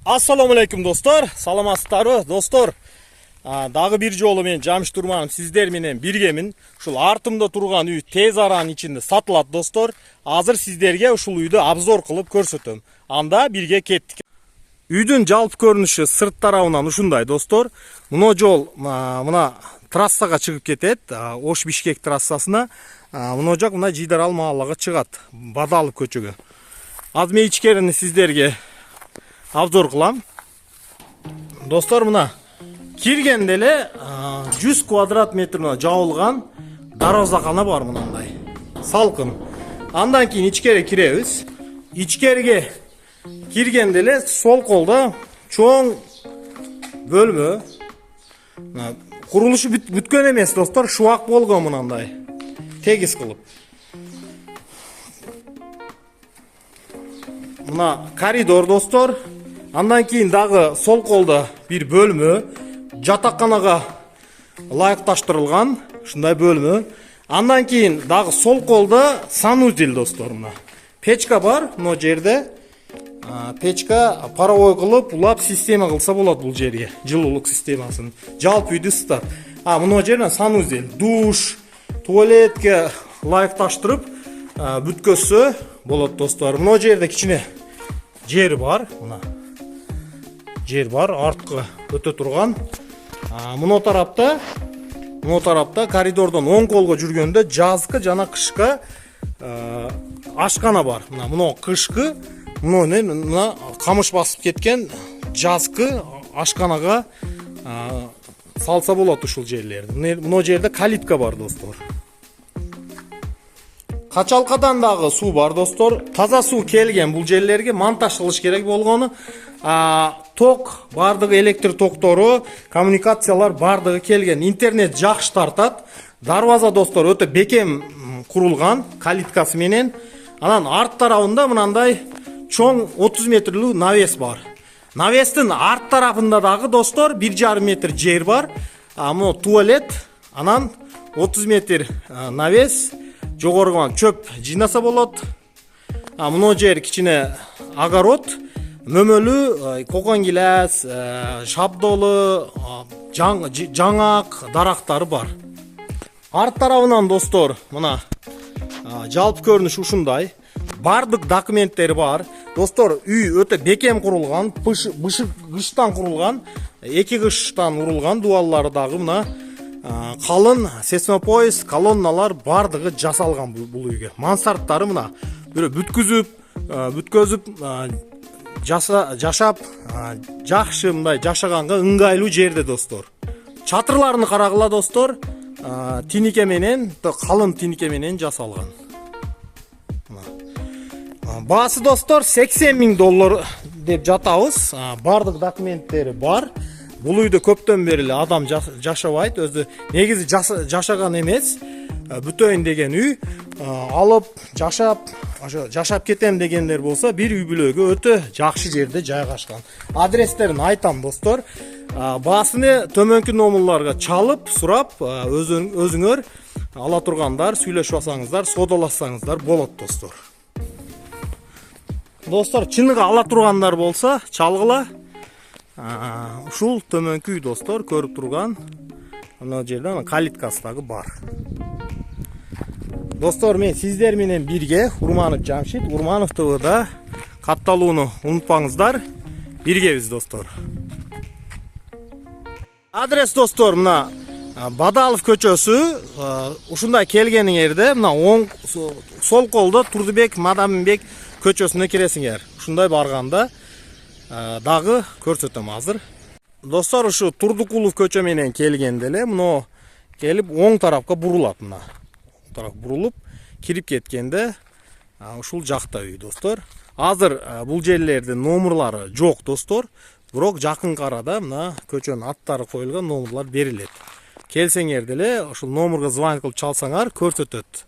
Assalamu alaikum dostlar. Salamатсыздарбы достор. Дагы бир жолу мен Жамшит Турманов сиздер менен биргемин. Ушул артымда турган үй тез аранын ичинде сатылат достор. Азыр сиздерге ушул үйдү обзор кылып көрсөтөм. Анда бирге кеттик. Үйдүн жалпы көрүнүшү сырт тарабынан ушундай достор. Мына жол мына трассага чыгып кетет. Ош Бишкек трассасына. Мына жак мына Жидарал мааллага чыгат. Бадалов көчөгө. Азыр мен ичкерини сиздерге обзор кылам. Достор, мына киргенде эле 100 квадрат метрге жабылган дарбазакана бар мындай. Салкын. Андан кийин ичкере киребиз. Ичкерге киргенде эле сол колдо чоң бөлмө. Курулушу бүткөн эмес достор, шубак болгон мындай. Тегиз кылып. Мына коридор достор. Андан кийин дагы сол колдо бир бөлмө, жатаканага ылайыкташтырылган ушундай бөлмө. Андан кийин дагы сол колдо санузел достор. Мына печка бар, мына жерде. Печка паровой кылып, улап система кылса болот бул жерге. Жылуулук системасын. Жалпы үйдү ысытат. Мына жерде санузел, душ, туалетке ылайыкташтырып бүткөсө болот достор. Мына жерде кичине жер бар, мына. Жер бар, арткы өтө турган. Мына тарапта коридордон оң колго жүргөндө жазкы жана кышкы ашкана бар. Мына кышкы, мына камыш басып кеткен жазкы ашканага салса болот ушул жерлерди. Мына жерде калитка бар достор. Качалкадан дагы суу бар достор. Таза суу келген бул жерлерге монтаж кылыш керек болгону. Ток, бардыгы электр токтору, коммуникациялар бардыгы келген. Интернет жакшы тартат. Дарбаза достор өтө бекем курулган калиткасы менен. Анан арт тарабында мынандай чоң 30 метрлүү навес бар. Навестин арт тарапында дагы достор 1,5 метр жер бар. Мына туалет, анан 30 метр навес, жогоруган чөп жыйнаса болот. Мына жер кичине огород, мөмөлүү, кокон гилес, шабдолу, жаңак дарактары бар. Арт тарабынан достор, мына жалпы көрүнүш ушундай. Бардык документтери бар. Достор, үй өтө бекем курулган, кыштан курулган, 2 кыштан урулган, дуаллары дагы мына калын сесмопояс, колонналар бардыгы жасалган бул үйгө. Мансарттары мына бүткөзүп жашап жакшы мындай жашаганга ыңгайлуу жерде достор. Чатырларын карагыла достор, тинике менен, калын тинике менен жасалган. Баасы достор $80,000 деп жатабыз. Бардык документтери бар. Бул үйдө көптөн бери эле адам жашабайт, өзү негизи жашаган эмес. Бүтөйүн деген үй алып жашап кетем дегендер болсо, бир үй бүлөгө өтө жакшы жерде жайгашкан. Адрестерин айтам достор. Баасыны төмөнкү номерларга чалып, сурап, өзүңөр ала тургандар, сүйлөшүп алсаңыздар, содалашсаңыздар болот достор. Достор, чыныгы ала тургандар болсо, чалгыла. Ушул төмөнкү үй достор, көрүп турган. Мына жерде калиткасы дагы бар. Достор, мен сиздер менен бирге Урманов Жамшит, Урманов ТВда катталууну унутпаңыздар. Биргебиз достор. Адрес достор, мына Бадалов көчөсү. Ушундай келгениңерде мына оң сол колдо Турдубек Мадамбек көчөсүнө киресиңер. Ушундай барганда дагы көрсөтөм азыр. Достор, ушу Турдукулов көчө менен келгенде эле мына келип оң тарапка бурулат мына. Тарап бурулуп кирип кеткенде ушул жакта үй достор. Азыр бул жерлерде номерлары жок достор. Бирок жакын арада мына көчөнүн аттары коюлган номерлар берилет. Келсеңер деле ушул номерге звонок кылып чалсаңар көрсөтөт.